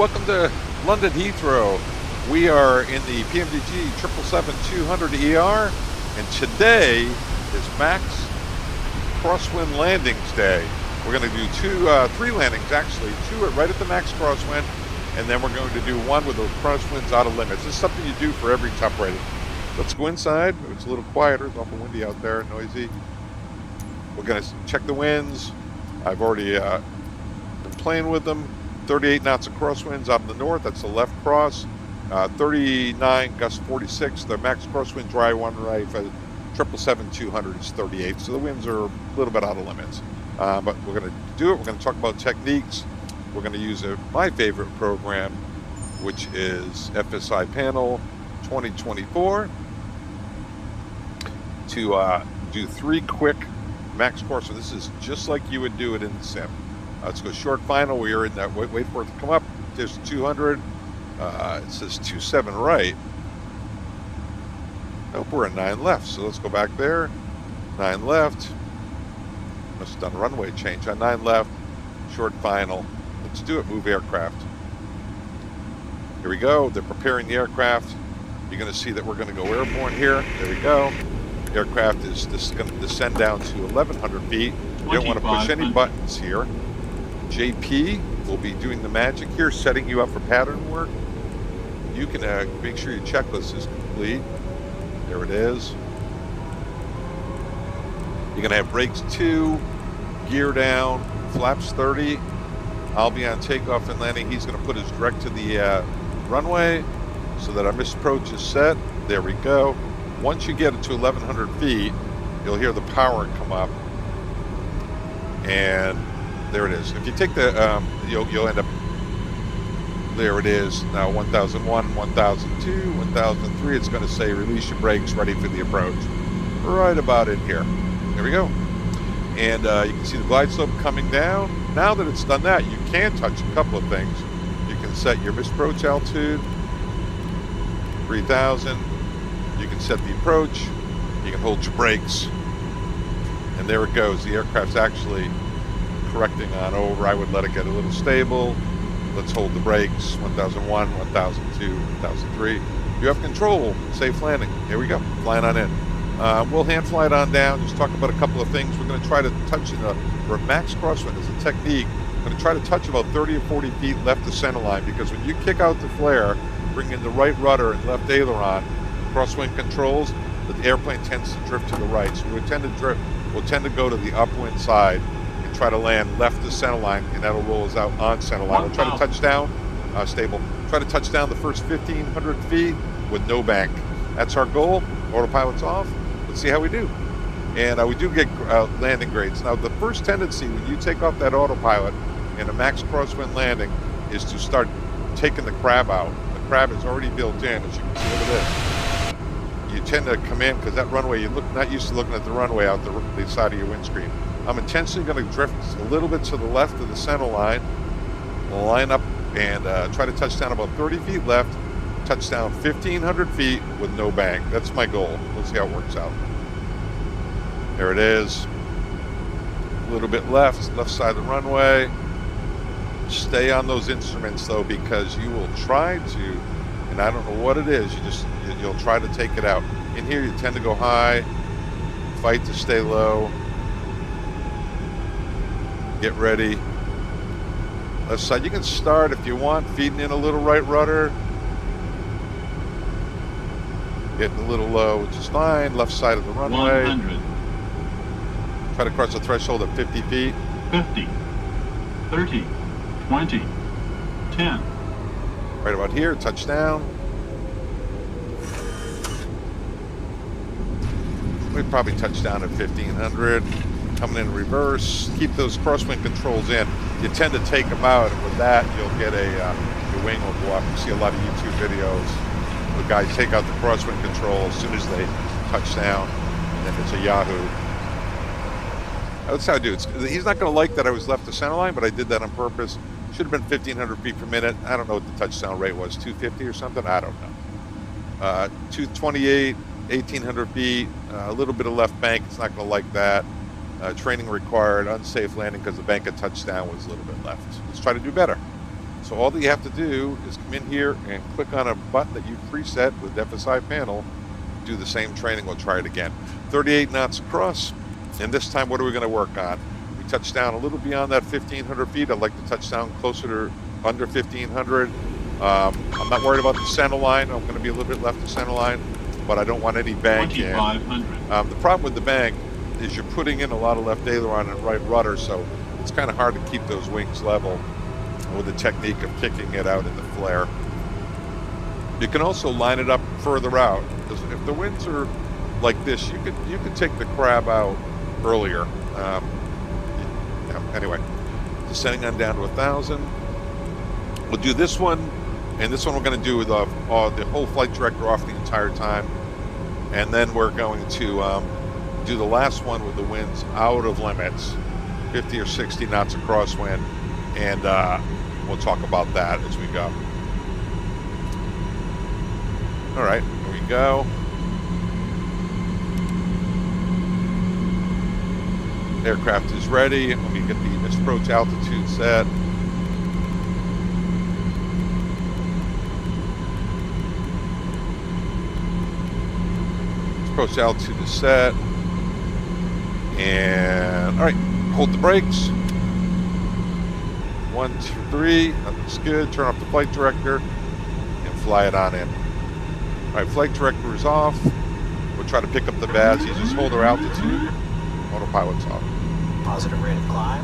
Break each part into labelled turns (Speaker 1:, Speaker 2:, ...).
Speaker 1: welcome to London Heathrow. We are in the PMDG 777-200ER, and today is Max Crosswind Landings Day. We're going to do three landings actually, two right at the max crosswind, and then we're going to do one with those crosswinds out of limits. This is something you do for every top rating. Let's go inside. It's a little quieter. It's awful windy out there, noisy. We're going to check the winds. I've already been playing with them. 38 knots of crosswinds out in the north. That's the left cross. 39 gust 46. The max crosswind dry one right for 777-200 is 38. So the winds are a little bit out of limits. But we're going to do it. We're going to talk about techniques. We're going to use my favorite program, which is FSI Panel 2024, to do three quick max course. So this is just like you would do it in the sim. Let's go short final. We are in that, wait for it to come up. There's 200. It says 27 right. Nope, we're at 9 left. So let's go back there. 9 left. Must have done a runway change on 9 left. Short final. Let's do it. Move aircraft. Here we go. They're preparing the aircraft. You're going to see that we're going to go airborne here. There we go. Aircraft is going to descend down to 1,100 feet. You don't want to push any buttons here. JP will be doing the magic here, setting you up for pattern work. You can make sure your checklist is complete. There it is. You're going to have brakes 2, gear down, flaps 30. I'll be on takeoff and landing. He's going to put us direct to the runway so that our misapproach is set. There we go. Once you get it to 1,100 feet, you'll hear the power come up. And there it is. If you take the, you'll end up, there it is. Now 1001, 1002, 1003, it's going to say release your brakes, ready for the approach. Right about in here. There we go. And you can see the glide slope coming down. Now that it's done that, you can touch a couple of things. You can set your misapproach altitude, 3,000. You can set the approach. You can hold your brakes. And there it goes. The aircraft's actually correcting on over. I would let it get a little stable. Let's hold the brakes. 1001, 1002, 1003. You have control. Safe landing. Here we go. Flying on in. We'll hand fly it on down. Just talk about a couple of things. We're going to try to touch in for a max crosswind as a technique. I'm going to try to touch about 30 or 40 feet left of center line, because when you kick out the flare, bring in the right rudder and left aileron, crosswind controls, the airplane tends to drift to the right. So we'll tend to go to the upwind side and try to land left of center line, and that'll roll us out on center line. We'll try to touch down, stable. Try to touch down the first 1,500 feet with no bank. That's our goal. Autopilot's off. Let's see how we do. And we do get landing grades. Now, the first tendency when you take off that autopilot in a max crosswind landing is to start taking the crab out. The crab is already built in, as you can see. Look at this. You tend to come in because that runway, you're not used to looking at the runway out the side of your windscreen. I'm intentionally going to drift a little bit to the left of the center line, line up, and try to touch down about 30 feet left, touch down 1,500 feet with no bank. That's my goal. Let's see how it works out. There it is. A little bit left side of the runway. Stay on those instruments though, because you will try to, and I don't know what it is, you'll try to take it out. In here you tend to go high, fight to stay low. Get ready. Left side, you can start if you want, feeding in a little right rudder. Getting a little low, which is fine. Left side of the runway.
Speaker 2: 100.
Speaker 1: Try to cross the threshold at 50 feet.
Speaker 2: 50. 30. 20. 10.
Speaker 1: Right about here, touchdown. We'd probably touch down at 1,500. Coming in reverse. Keep those crosswind controls in. You tend to take them out, and with that, you'll get your wing will go up. You see a lot of YouTube videos. The guys take out the crosswind control as soon as they touch down, and then it's a Yahoo. That's how I do it. He's not going to like that I was left the center line, but I did that on purpose. Should have been 1,500 feet per minute. I don't know what the touchdown rate was, 250 or something? I don't know. 228, 1,800 feet, a little bit of left bank. It's not going to like that. Training required, unsafe landing because the bank at touchdown was a little bit left. Let's try to do better. So all that you have to do is come in here and click on a button that you preset with FSI panel. Do the same training. We'll try it again. 38 knots across. And this time, what are we going to work on? We touch down a little beyond that 1,500 feet. I'd like to touch down closer to under 1,500. I'm not worried about the center line. I'm going to be a little bit left of center line, but I don't want any bank in.
Speaker 2: 2,500.
Speaker 1: The problem with the bank is you're putting in a lot of left aileron and right rudder, so it's kind of hard to keep those wings level with the technique of kicking it out in the flare. You can also line it up further out, because if the winds are like this, you could take the crab out earlier. Anyway, descending on down to 1,000. We'll do this one, and this one we're going to do with the whole flight director off the entire time, and then we're going to do the last one with the winds out of limits, 50 or 60 knots of crosswind, and we'll talk about that as we go. All right, here we go. Aircraft is ready. Let me get the approach altitude set. Approach altitude is set. And all right, hold the brakes. 1, 2, 3. That looks good. Turn off the flight director and fly it on in. All right, flight director is off. We'll try to pick up the BAS. You just hold our altitude. Autopilot's off.
Speaker 3: Positive rate of climb.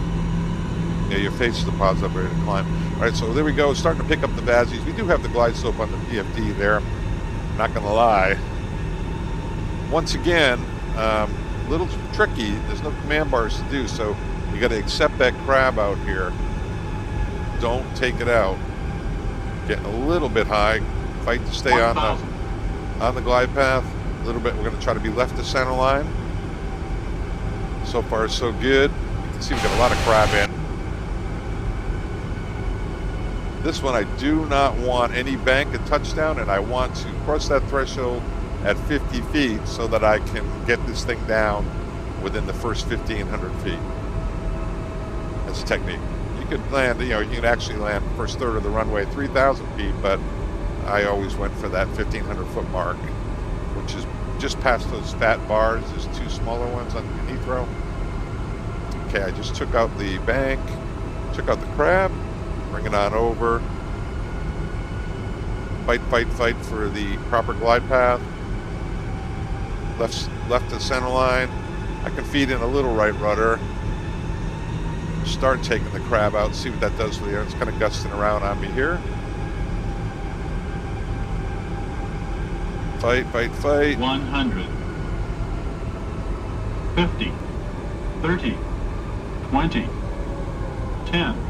Speaker 1: Yeah, your face is the positive rate of climb. All right, so there we go. Starting to pick up the BASs. We do have the glide slope on the PFD there. Not going to lie. Once again, a little tricky. There's no command bars to do, so you got to accept that crab out here. Don't take it out. Getting a little bit high. Fight to stay on the glide path. A little bit. We're going to try to be left to center line. So far, so good. You can see we've got a lot of crab in. This one, I do not want any bank at touchdown, and I want to cross that threshold at 50 feet so that I can get this thing down within the first 1,500 feet. That's a technique. You could land, you can actually land the first third of the runway at 3,000 feet, but I always went for that 1,500 foot mark, which is just past those fat bars. There's 2 smaller ones on Heathrow. Okay, I just took out the bank, took out the crab, bring it on over. Fight, fight, fight for the proper glide path. Left to center line. I can feed in a little right rudder. Start taking the crab out, see what that does for the air. It's kind of gusting around on me here. Fight, fight, fight.
Speaker 2: 100. 50. 30. 20. 10.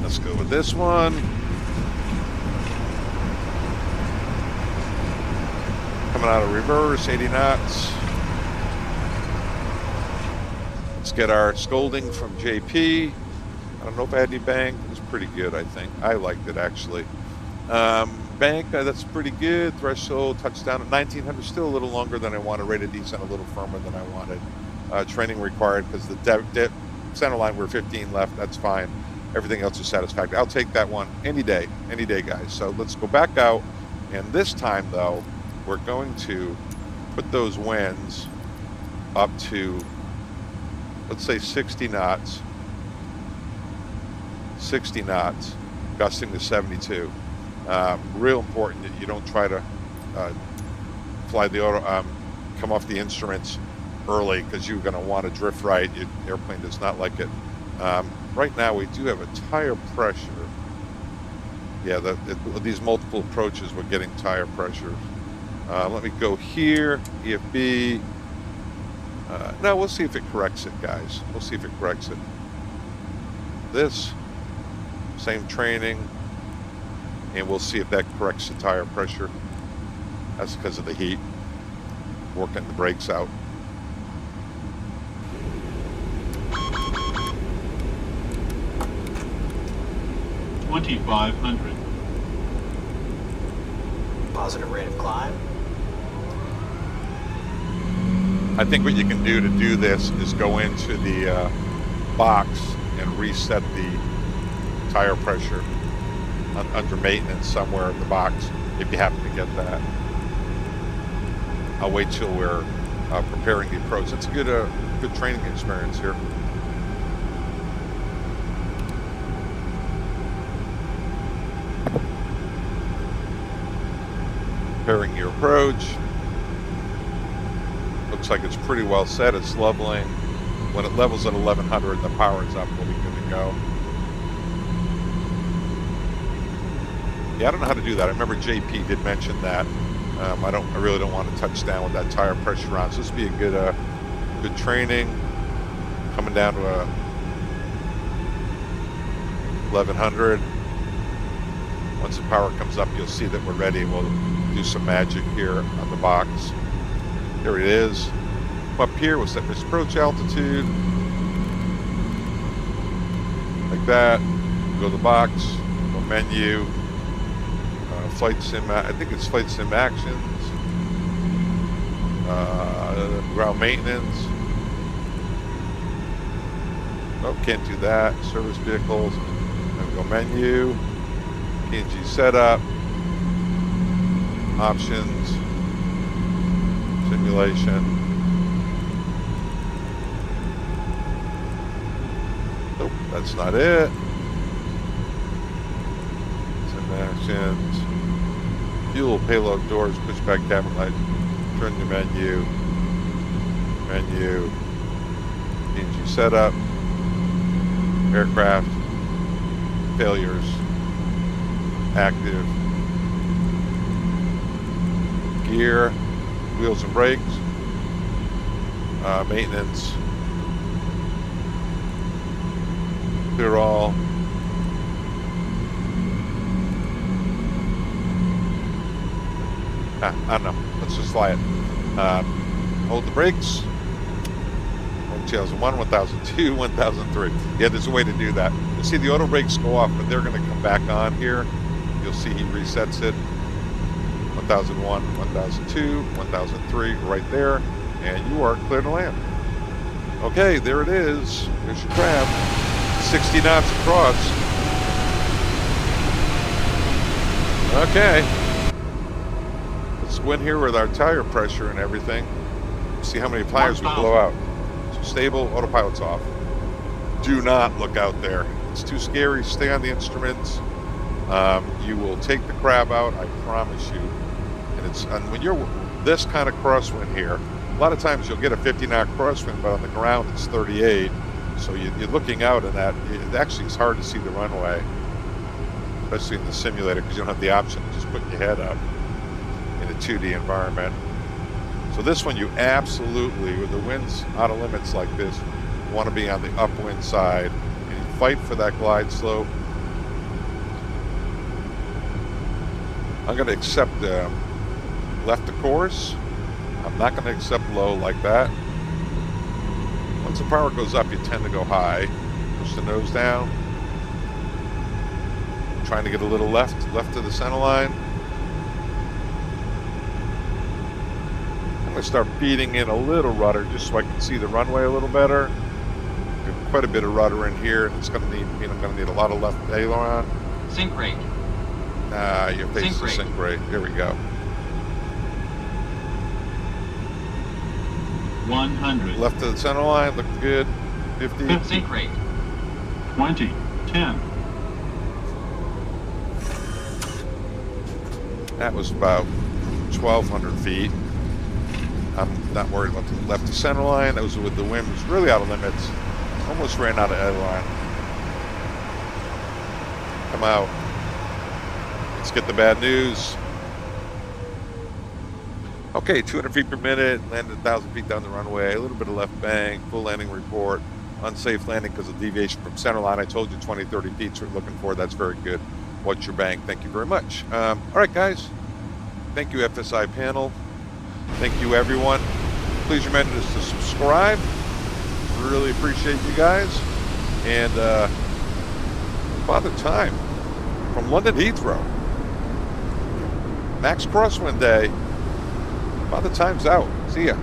Speaker 1: Let's go with this one. Coming out of reverse, 80 knots. Let's get our scolding from JP. I don't know if I had any bank. It was pretty good, I think. I liked it, actually. Bank, that's pretty good. Threshold, touchdown at 1,900. Still a little longer than I wanted. Rate of descent a little firmer than I wanted. Training required because the center line, we're 15 left. That's fine. Everything else is satisfactory. I'll take that one any day, guys. So let's go back out. And this time, though, we're going to put those winds up to, let's say, 60 knots. 60 knots, gusting to 72. Real important that you don't try to fly the come off the instruments early, because you're going to want to drift right. Your airplane does not like it. Right now we do have a tire pressure. Yeah, these multiple approaches, we're getting tire pressure. Let me go here, EFB. No, we'll see if it corrects it, guys. We'll see if it corrects it. This, same training, and we'll see if that corrects the tire pressure. That's because of the heat. Working the brakes out.
Speaker 2: $2,500.
Speaker 3: Positive rate of climb.
Speaker 1: I think what you can do this is go into the box and reset the tire pressure under maintenance somewhere in the box if you happen to get that. I'll wait till we're preparing the approach. It's a good training experience here. Preparing your approach. Looks like it's pretty well set. It's leveling. When it levels at 1100 and the power is up, we'll be good to go. Yeah, I don't know how to do that. I remember JP did mention that. I really don't want to touch down with that tire pressure on. So this would be a good training. Coming down to 1100. Once the power comes up, you'll see that we're ready. We'll do some magic here on the box. There it is. Up here, we'll set this approach altitude. Like that. Go to the box. Go menu. Flight sim, I think it's flight sim actions. Ground maintenance. Nope, can't do that. Service vehicles. Then go menu. PNG setup. Options. Simulation. Nope, that's not it. Sim actions. Fuel, payload, doors, pushback cabin light, turn to menu, PNG setup, aircraft, failures, active, gear, wheels and brakes, maintenance, clear all. I don't know. Let's just fly it. Hold the brakes. 1001, 1002, 1003. Yeah, there's a way to do that. You see the auto brakes go off, but they're going to come back on here. You'll see he resets it. 1001, 1002, 1003, right there. And you are clear to land. Okay, there it is. There's your crab. 60 knots across. Okay. Let's go in here with our tire pressure and everything. See how many tires we blow out. So stable, autopilot's off. Do not look out there. It's too scary. Stay on the instruments. You will take the crab out, I promise you. And when you're this kind of crosswind here, a lot of times you'll get a 50-knot crosswind, but on the ground it's 38. So you're looking out, and it actually is hard to see the runway, especially in the simulator, because you don't have the option of just putting your head up in a 2D environment. So this one, you absolutely, with the winds out of limits like this, want to be on the upwind side, and you fight for that glide slope. I'm going to accept left of course. I'm not going to accept low like that. Once the power goes up, you tend to go high. Push the nose down. Trying to get a little left of the center line. I'm going to start feeding in a little rudder just so I can see the runway a little better. There's quite a bit of rudder in here, and it's going to mean I'm going to need a lot of left aileron.
Speaker 4: Sync rate.
Speaker 1: Your face is sync rate. Here we go.
Speaker 2: 100.
Speaker 1: Left of the center line, looking good. 50.
Speaker 4: Sync rate.
Speaker 2: 20. 10.
Speaker 1: That was about 1,200 feet. I'm not worried about the left of center line. That was with the wind. It was really out of limits. Almost ran out of aileron. Come out. Let's get the bad news. Okay, 200 feet per minute, landed 1,000 feet down the runway, a little bit of left bank, full landing report, unsafe landing because of deviation from center line. I told you 20, 30 feet we're looking for. That's very good. What's your bank? Thank you very much. All right, guys. Thank you, FSI panel. Thank you, everyone. Please remember to subscribe. Really appreciate you guys. And Father Time from London Heathrow. Max Crosswind Day. Father Time's out. See ya.